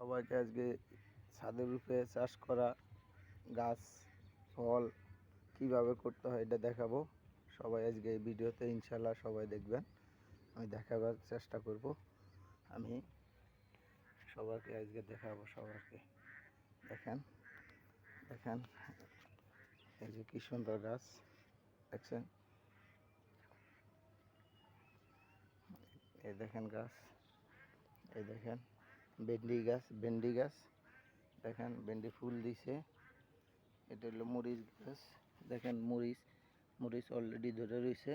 সবাইকে আজকে ছাদের উপরে চাষ করা গাছ ফল কিভাবে করতে হয় এটা দেখাবো। সবাই আজকে এই ভিডিওতে ইনশাল্লাহ সবাই দেখবেন। আমি দেখাবার চেষ্টা করব। আমি সবাইকে আজকে দেখাবো। সবাইকে দেখেন দেখেন এই যে কি সুন্দর গাছ দেখছেন। এই দেখেন গাছ, এই দেখেন ভেন্ডি গাছ দেখেন, ভেন্ডি ফুল দিছে। এটা হলো মরিচ গাছ, দেখেন মরিচ অলরেডি ধরে রয়েছে।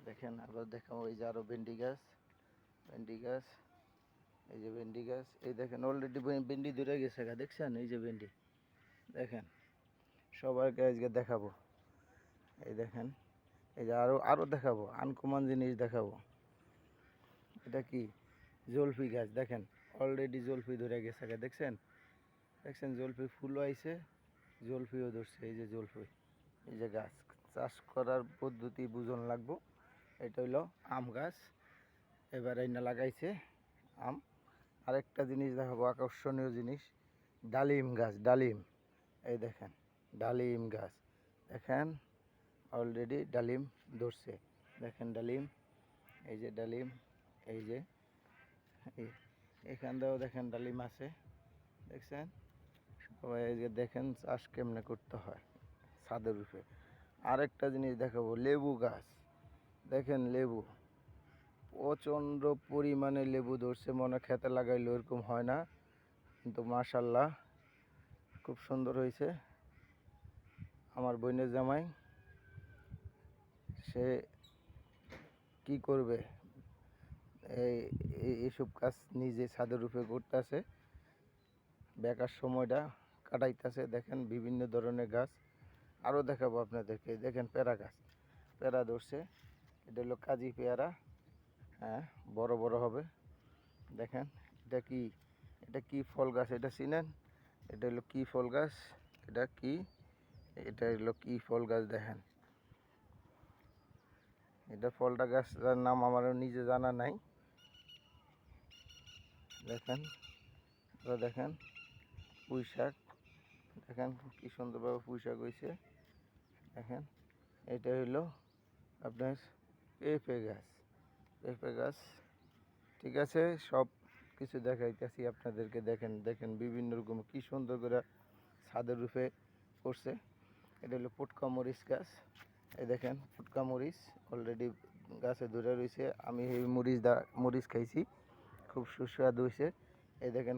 দেখেন আবার দেখাবো, এই যে আরো ভেন্ডি গাছ এই যে ভেন্ডি গাছ, এই দেখেন অলরেডি ভেন্ডি ধরে গেছে গা, দেখছেন এই যে ভেন্ডি দেখেন। সবাইকে আজকে দেখাবো। এই দেখেন, এই যে আরো দেখাবো, আনকমন জিনিস দেখাবো। এটা কি জলফি গাছ, দেখেন অলরেডি জলফি ধরে গেছে গা, দেখছেন জলফি ফুলও আইছে, জলফিও ধরছে। এই যে জলফি, এই যে গাছ চাষ করার পদ্ধতি বুঝন লাগবো। এটা হইলো আম গাছ, এবার এইনা লাগাইছে আম। আরেকটা জিনিস দেখাবো, আকর্ষণীয় জিনিস, ডালিম গাছ, এই দেখেন ডালিম গাছ, দেখেন অলরেডি ডালিম ধরছে। দেখেন ডালিম, এই যে ডালিম, এই যে এখান দিয়েও দেখেন ডালিম আছে, দেখছেন। সবাই এই যে দেখেন চাষ কেমনে করতে হয় ছাদের উপরে। আরেকটা জিনিস দেখাবো, লেবু গাছ, দেখেন লেবু প্রচণ্ড পরিমাণে লেবু ধরছে। মনে খেতে লাগাইলে ওরকম হয় না, কিন্তু মাশাল্লাহ খুব সুন্দর হয়েছে। আমার বোনের জামাই, সে কি করবে, এইসব কাজ নিজে ছাদের উপরে করতেছে, বেকার সময়টা কাটাইতেছে। দেখেন বিভিন্ন ধরনের গাছ আরও দেখাবো আপনাদেরকে। দেখেন পেয়ারা গাছ, পেয়ারা ধরছে। এটা হলো কাজি পেয়ারা, হ্যাঁ বড় বড় হবে। দেখেন এটা কি ফল গাছ, এটা চিনেন? এটা হলো কি ফল গাছ, এটা হলো কি ফল গাছ দেখেন। এটা ফলটা গাছটার নাম আমারও নিজে জানা নাই। দেখেন দেখেন পুঁই শাক, দেখেন কি সুন্দরভাবে পুঁই শাক হয়েছে। দেখেন এটা হইলো আপনার পেঁপে গাছ। ঠিক আছে, সব কিছু দেখাইতেছি আপনাদেরকে। দেখেন বিভিন্ন রকম কি সুন্দর করে ছাদের রূপে করছে। এটা হলো পুটকা মরিচ গাছ, এই দেখেন পুটকা মরিচ অলরেডি গাছে ধরে রয়েছে। আমি এই মরিচ খাইছি, খুব সুস্বাদু হয়েছে। এই দেখেন